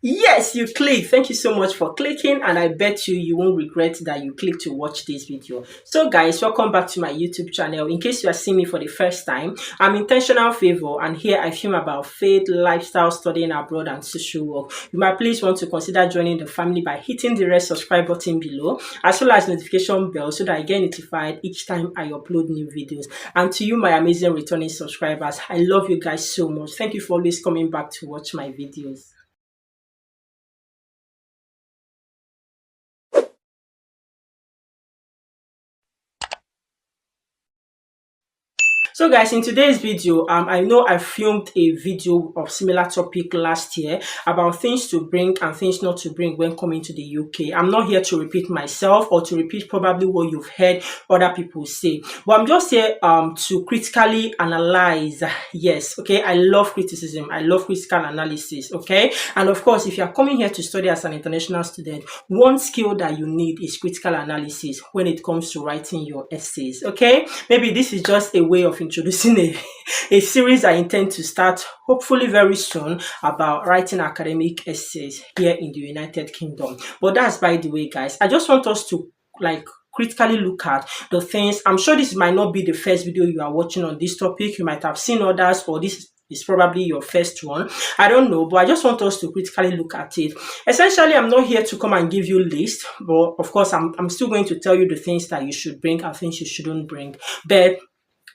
Yes, you click. Thank you so much for clicking, and I bet you won't regret that you clicked to watch this video. So, guys, welcome back to my YouTube channel. In case you are seeing me for the first time, I'm Intentional Favour, and here I film about faith, lifestyle, studying abroad, and social work. You might please want to consider joining the family by hitting the red subscribe button below, as well as notification bell, so that I get notified each time I upload new videos. And to you, my amazing returning subscribers, I love you guys so much. Thank you for always coming back to watch my videos. So guys, in today's video, I know I filmed a video of similar topic last year about things to bring and things not to bring when coming to the UK. I'm not here to repeat myself or to repeat probably what you've heard other people say, but I'm just here to critically analyze. Yes, okay, I love criticism. I love critical analysis, okay? And of course, if you're coming here to study as an international student, one skill that you need is critical analysis when it comes to writing your essays, okay? Maybe this is just a way of introducing a series I intend to start hopefully very soon about writing academic essays here in the United Kingdom. But that's by the way, guys. I just want us to critically look at the things. I'm sure this might not be the first video you are watching on this topic. You might have seen others, or this is probably your first one. I don't know, but I just want us to critically look at it. Essentially, I'm not here to come and give you lists, but of course, I'm still going to tell you the things that you should bring and things you shouldn't bring. But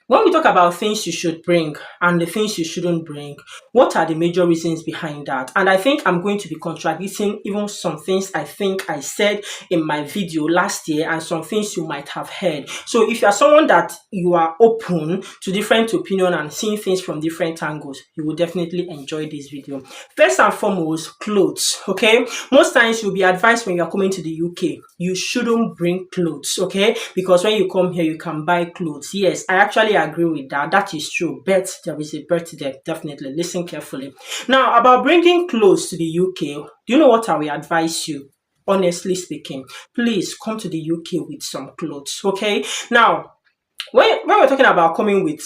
when we talk about things you should bring and the things you shouldn't bring, what are the major reasons behind that? And I think I'm going to be contradicting even some things I think I said in my video last year and some things you might have heard. So if you are someone that you are open to different opinion and seeing things from different angles, you will definitely enjoy this video. First and foremost, clothes, okay? Most times you'll be advised when you're coming to the UK, you shouldn't bring clothes, okay? Because when you come here, you can buy clothes. Yes, I actually agree with that. That is true. But there is a but there. Definitely listen carefully. Now, about bringing clothes to the UK, do you know what I will advise you? Honestly speaking, please come to the UK with some clothes. Okay. Now, when we're talking about coming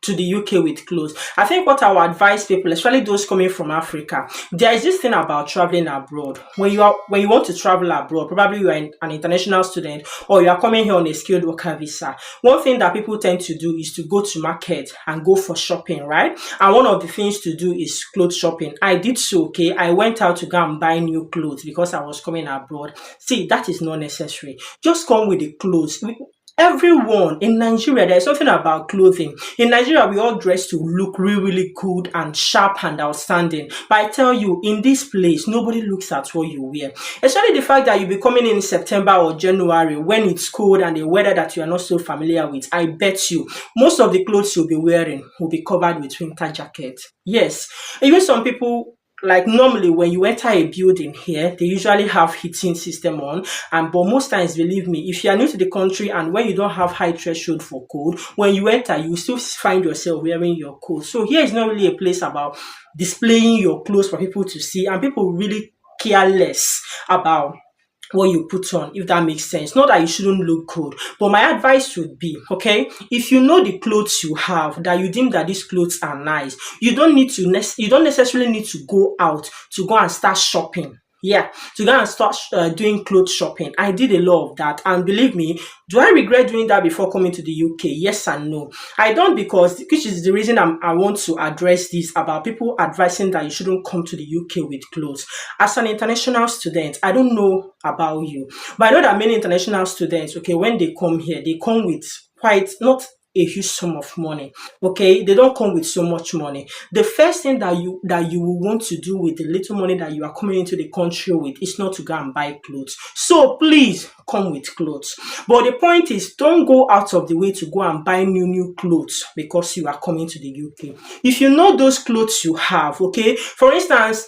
to the UK with clothes, I think what I would advise people, especially those coming from Africa, there is this thing about traveling abroad. When you want to travel abroad, probably you are an international student or you are coming here on a skilled worker visa. One thing that people tend to do is to go to market and go for shopping, right? And one of the things to do is clothes shopping. I did so, okay. I went out to go and buy new clothes because I was coming abroad. See, that is not necessary. Just come with the clothes. Everyone in Nigeria, there's something about clothing. In Nigeria, we all dress to look really, really good and sharp and outstanding. But I tell you, in this place, nobody looks at what you wear. Especially the fact that you'll be coming in September or January when it's cold and the weather that you are not so familiar with. I bet you, most of the clothes you'll be wearing will be covered with winter jacket. Yes, even some people, like normally when you enter a building here, they usually have heating system on, but most times, believe me, if you are new to the country and when you don't have high threshold for cold, when you enter, you still find yourself wearing your coat. So here is not really a place about displaying your clothes for people to see, and people really care less about what you put on, if that makes sense. Not that you shouldn't look good, but my advice would be, okay, if you know the clothes you have, that you deem that these clothes are nice, you don't necessarily need to go out to go and start shopping. Yeah, to go and start doing clothes shopping. I did a lot of that, and believe me, do I regret doing that before coming to the UK? Yes and no. I don't, because which is the reason I want to address this about people advising that you shouldn't come to the UK with clothes. As an international student, I don't know about you, but I know that many international students, okay, when they come here, they come with quite not a huge sum of money. Okay, they don't come with so much money. The first thing that you will want to do with the little money that you are coming into the country with is not to go and buy clothes. So please come with clothes. But the point is, don't go out of the way to go and buy new clothes because you are coming to the UK. If you know those clothes you have, okay, for instance,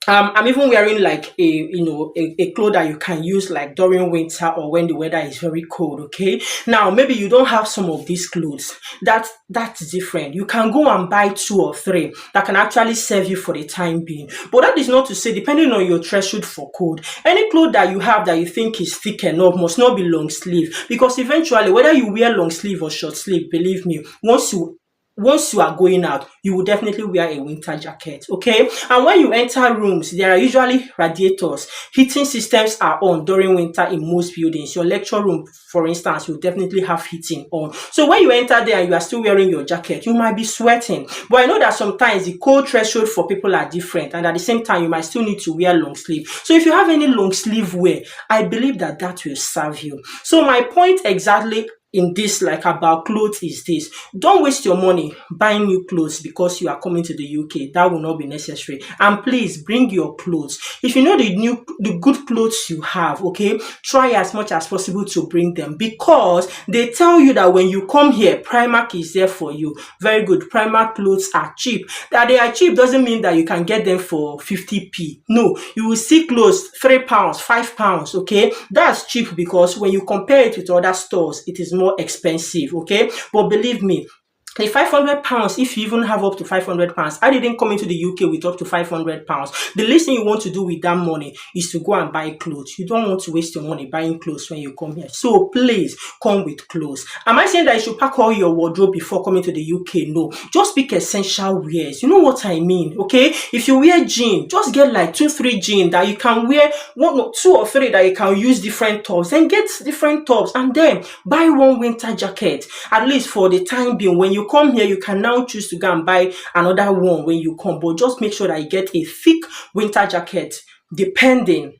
I'm even wearing like a cloth that you can use like during winter or when the weather is very cold. Okay, now maybe you don't have some of these clothes. That's different. You can go and buy 2 or 3 that can actually serve you for the time being. But that is not to say, depending on your threshold for cold, any cloth that you have that you think is thick enough must not be long sleeve, because eventually, whether you wear long sleeve or short sleeve, believe me, once you once you are going out, you will definitely wear a winter jacket, okay? And when you enter rooms, there are usually radiators. Heating systems are on during winter in most buildings. Your lecture room, for instance, will definitely have heating on. So when you enter there and you are still wearing your jacket, you might be sweating. But I know that sometimes the cold threshold for people are different, and at the same time, you might still need to wear long sleeve. So if you have any long sleeve wear, I believe that that will serve you. So my point exactly in this, like about clothes, is this: don't waste your money buying new clothes because you are coming to the UK. That will not be necessary. And please bring your clothes. If you know the good clothes you have, okay, try as much as possible to bring them, because they tell you that when you come here, Primark is there for you. Very good. Primark clothes are cheap. That they are cheap doesn't mean that you can get them for 50p. No, you will see clothes £3, £5, okay? That's cheap because when you compare it with other stores, it is more expensive, okay? But believe me, the £500, if you even have up to £500, I didn't come into the UK with up to £500. The least thing you want to do with that money is to go and buy clothes. You don't want to waste your money buying clothes when you come here. So please come with clothes. Am I saying that you should pack all your wardrobe before coming to the UK? No. Just pick essential wears. You know what I mean, okay? If you wear jeans, just get like 2-3 jeans that you can wear, 2 or 3 that you can use different tops. Then get different tops and then buy one winter jacket, at least for the time being. When you come here, you can now choose to go and buy another one when you come, but just make sure that you get a thick winter jacket depending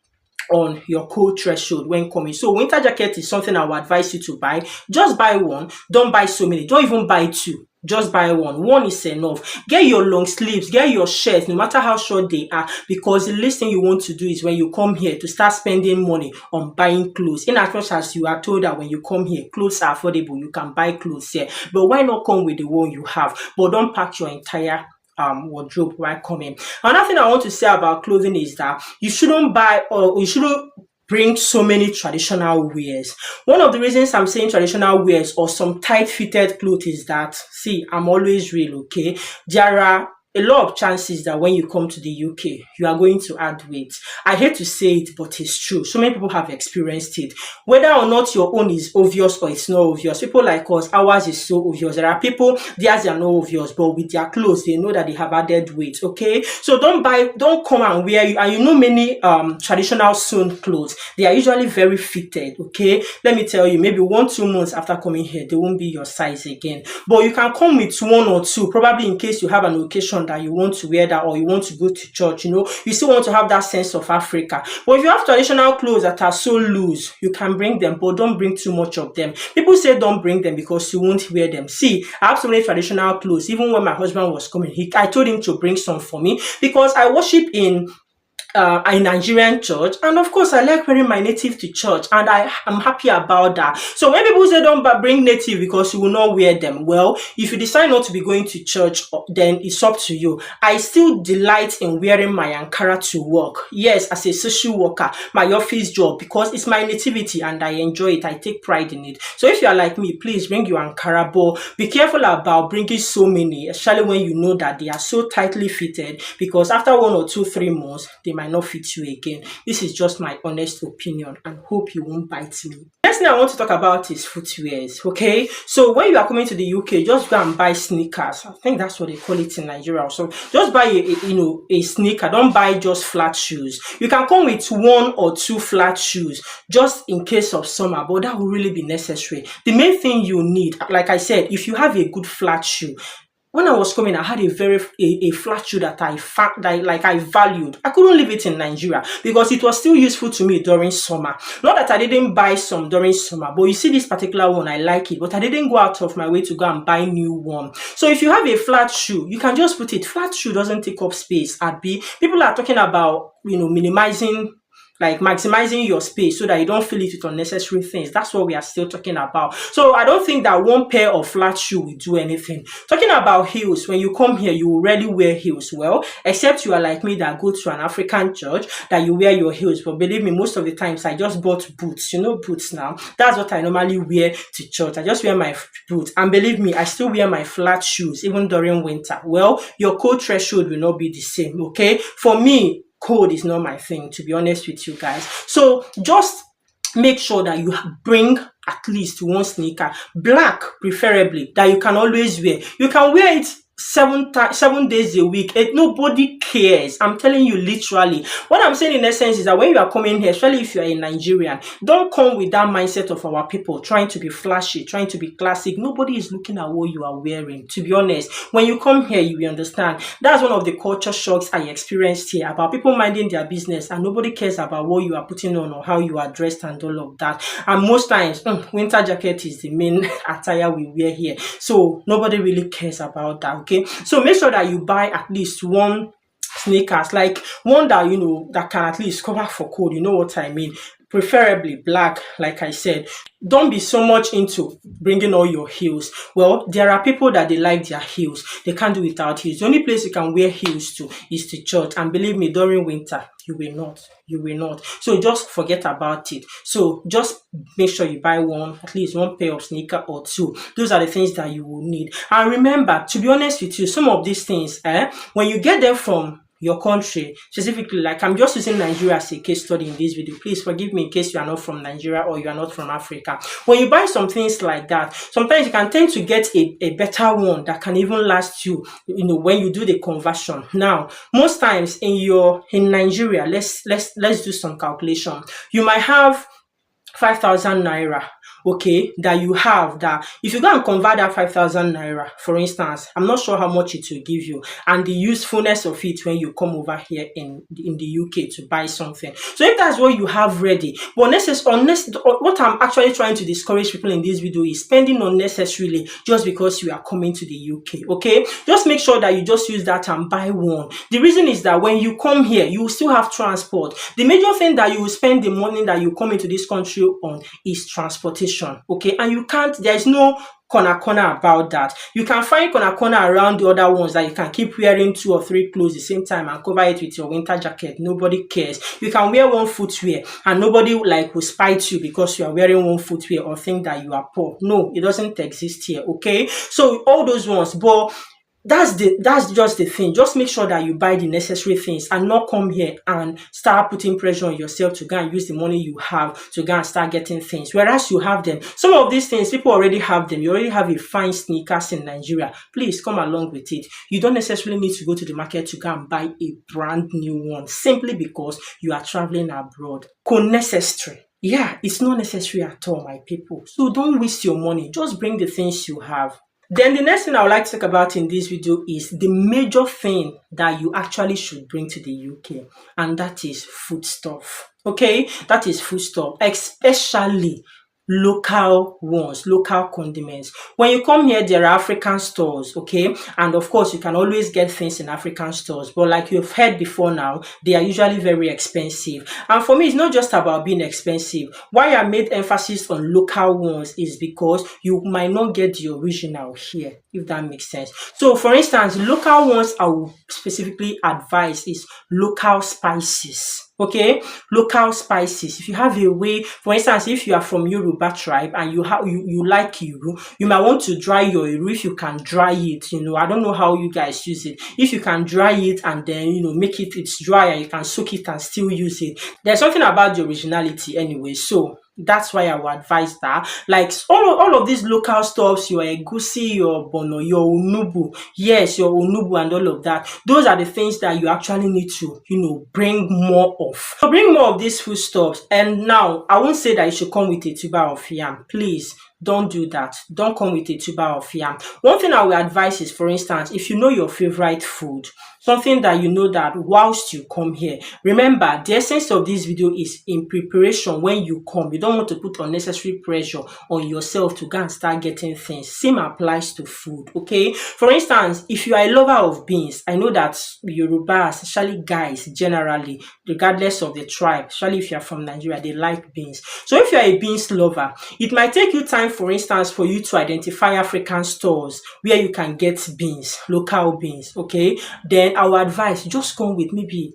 on your cold threshold when coming. So winter jacket is something I would advise you to buy. Just buy one. Don't buy so many. Don't even buy 2. Just buy one. One is enough. Get your long sleeves, get your shirts, no matter how short they are, because the least thing you want to do is when you come here to start spending money on buying clothes. In as much as you are told that when you come here, clothes are affordable, you can buy clothes here. But why not come with the one you have? But don't pack your entire wardrobe while coming. Another thing I want to say about clothing is that you shouldn't buy, or you shouldn't bring so many traditional wears. One of the reasons I'm saying traditional wears or some tight fitted clothes is that, see, I'm always real, okay? There are a lot of chances that when you come to the UK, you are going to add weight. I hate to say it, but it's true. So many people have experienced it. Whether or not your own is obvious or it's not obvious, people like us, ours is so obvious. There are people, theirs are not obvious, but with their clothes, they know that they have added weight, okay? So don't come and wear, and you know many traditional sewn clothes, they are usually very fitted, okay? Let me tell you, maybe 1-2 months after coming here, they won't be your size again. But you can come with 1 or 2, probably in case you have an occasion that you want to wear that, or you want to go to church, you know, you still want to have that sense of Africa. But if you have traditional clothes that are so loose, you can bring them, but don't bring too much of them. People say don't bring them because you won't wear them. See, I have so many traditional clothes. Even when my husband was coming, I told him to bring some for me because I worship in a Nigerian church, and of course I like wearing my native to church, and I am happy about that. So when people say don't bring native because you will not wear them, well, if you decide not to be going to church, then it's up to you. I still delight in wearing my Ankara to work. Yes, as a social worker, my office job, because it's my nativity and I enjoy it. I take pride in it. So if you are like me, please bring your Ankara, but be careful about bringing so many, especially when you know that they are so tightly fitted, because after 1 or 2, 3 months, they might not fit you again. This is just my honest opinion, and hope you won't bite me. Next thing I want to talk about is footwears, okay? So when you are coming to the UK, just go and buy sneakers. I think that's what they call it in Nigeria. So just buy a sneaker. Don't buy just flat shoes. You can come with 1 or 2 flat shoes just in case of summer, but that will really be necessary. The main thing you need, like I said, if you have a good flat shoe. When I was coming, I had a flat shoe that I valued. I couldn't leave it in Nigeria because it was still useful to me during summer. Not that I didn't buy some during summer, but you see this particular one, I like it, but I didn't go out of my way to go and buy new one. So if you have a flat shoe, you can just put it. Flat shoe doesn't take up space. People are talking about, minimizing, like maximizing your space so that you don't fill it with unnecessary things. That's what we are still talking about. So I don't think that one pair of flat shoe will do anything. Talking about heels, when you come here, you will rarely wear heels. Well, except you are like me that go to an African church that you wear your heels. But believe me, most of the times I just bought boots. You know boots now. That's what I normally wear to church. I just wear my boots. And believe me, I still wear my flat shoes even during winter. Well, your cold threshold will not be the same, okay? For me, cold is not my thing, to be honest with you guys. So just make sure that you bring at least one sneaker, black preferably, that you can always wear. You can wear it 7 days a week. Nobody cares. I'm telling you literally. What I'm saying in essence is that when you are coming here, especially if you are a Nigerian, don't come with that mindset of our people trying to be flashy, trying to be classic. Nobody is looking at what you are wearing. To be honest, when you come here, you will understand. That's one of the culture shocks I experienced here, about people minding their business and nobody cares about what you are putting on or how you are dressed and all of that. And most times, winter jacket is the main attire we wear here. So nobody really cares about that. Okay, so make sure that you buy at least one sneakers, like one that that can at least cover for cold. You know what I mean? Preferably black, like I said. Don't be so much into bringing all your heels. Well, there are people that they like their heels. They can't do without heels. The only place you can wear heels to is to church. And believe me, during winter, you will not. You will not. So just forget about it. So just make sure you buy one, at least one pair of sneaker or two. Those are the things that you will need. And remember, to be honest with you, some of these things, when you get them from your country, specifically, like I'm just using Nigeria as a case study in this video. Please forgive me in case you are not from Nigeria or you are not from Africa. When you buy some things like that, sometimes you can tend to get a better one that can even last you, when you do the conversion. Now, most times in Nigeria, let's do some calculation. You might have 5,000 naira, okay, that you have, that if you go and convert that 5,000 naira, for instance, I'm not sure how much it will give you, and the usefulness of it when you come over here in the UK to buy something. So if that's what you have ready, but what I'm actually trying to discourage people in this video is spending unnecessarily just because you are coming to the UK, okay? Just make sure that you just use that and buy one. The reason is that when you come here, you will still have transport. The major thing that you will spend the money that you come into this country on is transportation, okay? And there's no corner about that. You can find corner around the other ones that you can keep wearing 2 or 3 clothes at the same time and cover it with your winter jacket. Nobody cares. You can wear one footwear and nobody will spite you because you are wearing one footwear or think that you are poor. No, it doesn't exist here, okay? So all those ones, but that's just the thing. Just make sure that you buy the necessary things and not come here and start putting pressure on yourself to go and use the money you have to go and start getting things, whereas you have them. Some of these things, people already have them. You already have a fine sneakers in Nigeria. Please come along with it. You don't necessarily need to go to the market to go and buy a brand new one simply because you are traveling abroad. Unnecessary. Yeah, it's not necessary at all, my people. So don't waste your money. Just bring the things you have. Then the next thing I would like to talk about in this video is the major thing that you actually should bring to the UK, and that is foodstuff. Okay, that is foodstuff, especially local ones, local condiments. When you come here, there are African stores, okay, and of course you can always get things in African stores, but like you've heard before now, they are usually very expensive. And for me, it's not just about being expensive. Why I made emphasis on local ones is because you might not get the original here, if that makes sense. So for instance, local ones I will specifically advise is local spices. Okay, local spices. If you have a way, for instance, if you are from Yoruba tribe and you like Iru, you might want to dry your Iru. If you can dry it, I don't know how you guys use it. If you can dry it and then make it's dry and you can soak it and still use it, there's something about the originality anyway. So that's why I would advise that. Like all of these local stuffs, your egusi, your bono, your unubu, yes, your unubu and all of that. Those are the things that you actually need to, bring more of. So bring more of these foodstuffs. And now, I won't say that you should come with a tuber of yam. Please, don't do that. Don't come with a tuber of yam. One thing I will advise is, for instance, if you know your favorite food, something that you know that whilst you come here, remember, the essence of this video is in preparation when you come. You don't want to put unnecessary pressure on yourself to go and start getting things. Same applies to food, okay? For instance, if you are a lover of beans, I know that Yoruba, especially guys generally, regardless of the tribe, especially if you are from Nigeria, they like beans. So if you are a beans lover, it might take you time, for instance, for you to identify African stores where you can get beans, local beans, okay? Then I would advise just come with maybe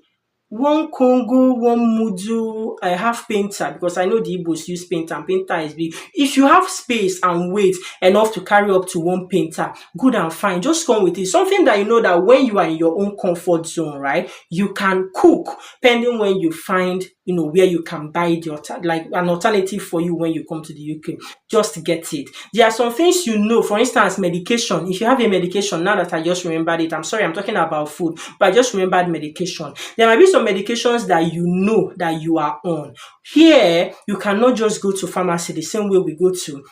one Congo, one Mudu. I have painter because I know the Igbos use painter and painter is big. If you have space and weight enough to carry up to one painter, good and fine. Just come with it. Something that you know that when you are in your own comfort zone, right, you can cook, pending when you find, where you can buy like an alternative for you when you come to the UK. Just get it. There are some things for instance, medication. If you have a medication, now that I just remembered it, I'm sorry, I'm talking about food, but I just remembered medication. There might be some medications that you know that you are on. Here, you cannot just go to pharmacy the same way we go to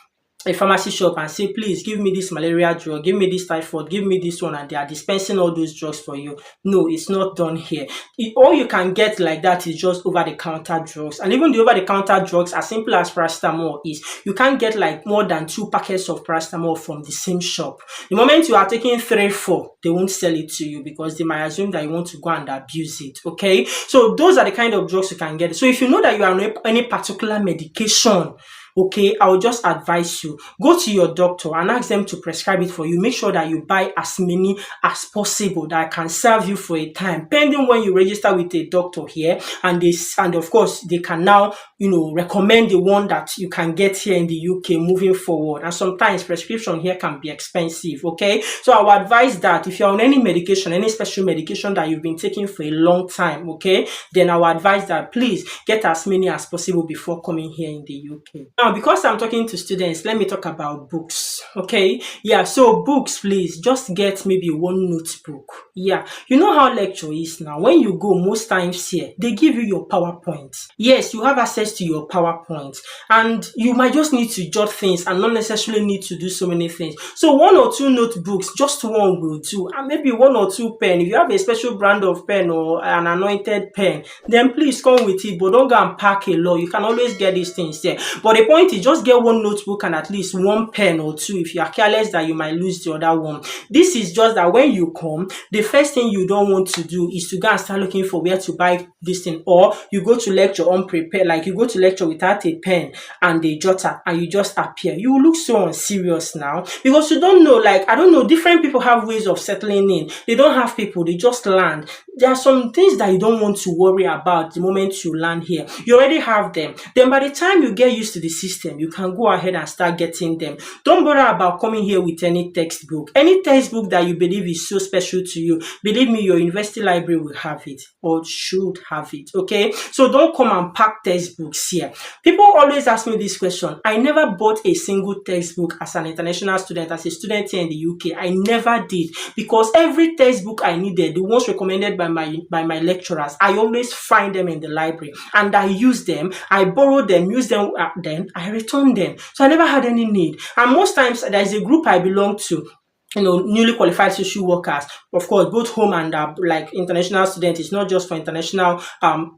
a pharmacy shop and say, please give me this malaria drug, give me this typhoid, give me this one, and they are dispensing all those drugs for you. No, it's not done here. All you can get like that is just over-the-counter drugs. And even the over-the-counter drugs, as simple as paracetamol is, you can't get like more than 2 packets of paracetamol from the same shop. The moment you are taking 3, 4, they won't sell it to you because they might assume that you want to go and abuse it, okay? So those are the kind of drugs you can get. So if you know that you are on any particular medication, okay, I will just advise you, go to your doctor and ask them to prescribe it for you. Make sure that you buy as many as possible that can serve you for a time, pending when you register with a doctor here, and of course they can now recommend the one that you can get here in the UK moving forward. And sometimes prescription here can be expensive, okay? So I would advise that if you're on any medication, any special medication that you've been taking for a long time, okay, then I would advise that please get as many as possible before coming here in the UK. Now, because I'm talking to students, let me talk about books, okay? Yeah, so books, please, just get maybe one notebook. Yeah, you know how lecture is now. When you go, most times here, they give you your PowerPoint. Yes, you have access to your PowerPoint, and you might just need to jot things and not necessarily need to do so many things. So 1 or 2 notebooks, just one will do, and maybe 1 or 2 pen. If you have a special brand of pen or an anointed pen, then please come with it, but don't go and pack a lot. You can always get these things there. But the point is, just get 1 notebook and at least 1 pen or 2. If you are careless that you might lose the other one. This is just that when you come, the first thing you don't want to do is to go and start looking for where to buy this thing, or you go to lecture unprepared, like you go to lecture without a pen and a jotter and you just appear. You will look so unserious now because you don't know, like, I don't know, different people have ways of settling in. They don't have people, they just land. There are some things that you don't want to worry about the moment you land here. You already have them. Then by the time you get used to the system, you can go ahead and start getting them. Don't bother about coming here with any textbook. Any textbook that you believe is so special to you, believe me, your university library will have it or should have it, okay? So don't come and pack textbooks here. People always ask me this question. I never bought a single textbook as an international student, as a student here in the UK. I never did, because every textbook I needed, the ones recommended by my lecturers, I always find them in the library and I use them. I borrow them, use them, then I return them. So I never had any need. And most times there's a group I belong to, newly qualified social workers, of course, both home and like international students. It's not just for international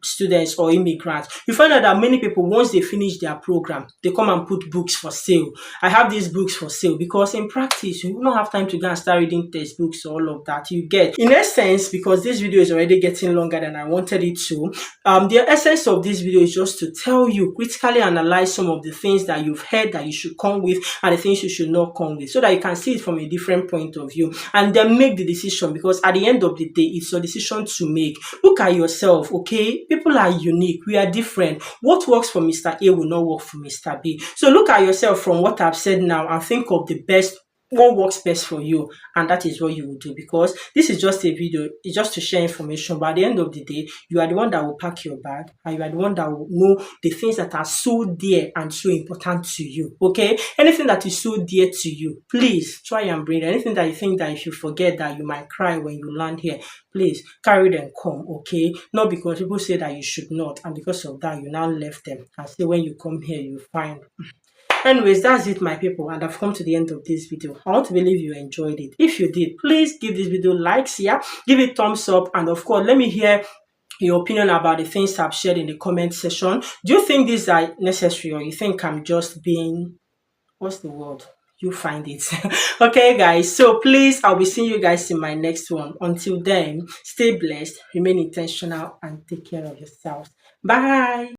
students or immigrants. You find out that many people, once they finish their program, they come and put books for sale. I have these books for sale because in practice, you don't have time to go and start reading textbooks or all of that. You get, in essence, because this video is already getting longer than I wanted it to, the essence of this video is just to tell you, critically analyze some of the things that you've heard that you should come with and the things you should not come with, so that you can see it from a different point of view and then make the decision, because at the end of the day, it's your decision to make. Look at yourself, okay? People are unique. We are different. What works for Mr. A will not work for Mr. B. So look at yourself from what I've said now and think of the best, what works best for you, and that is what you will do, because this is just a video. It's just to share information, but at the end of the day, you are the one that will pack your bag and you are the one that will know the things that are so dear and so important to you, okay? Anything that is so dear to you, please try and bring it. Anything that you think that if you forget that you might cry when you land here, please carry them, come, okay? Not because people say that you should not, and because of that you now left them and say when you come here you find. Anyways, that's it, my people, and I've come to the end of this video. I want to believe you enjoyed it. If you did, please give this video likes, yeah, give it thumbs up, and of course, let me hear your opinion about the things I've shared in the comment section. Do you think these are necessary, or you think I'm just being, what's the word? You find it. Okay, guys, so please, I'll be seeing you guys in my next one. Until then, stay blessed, remain intentional, and take care of yourselves. Bye.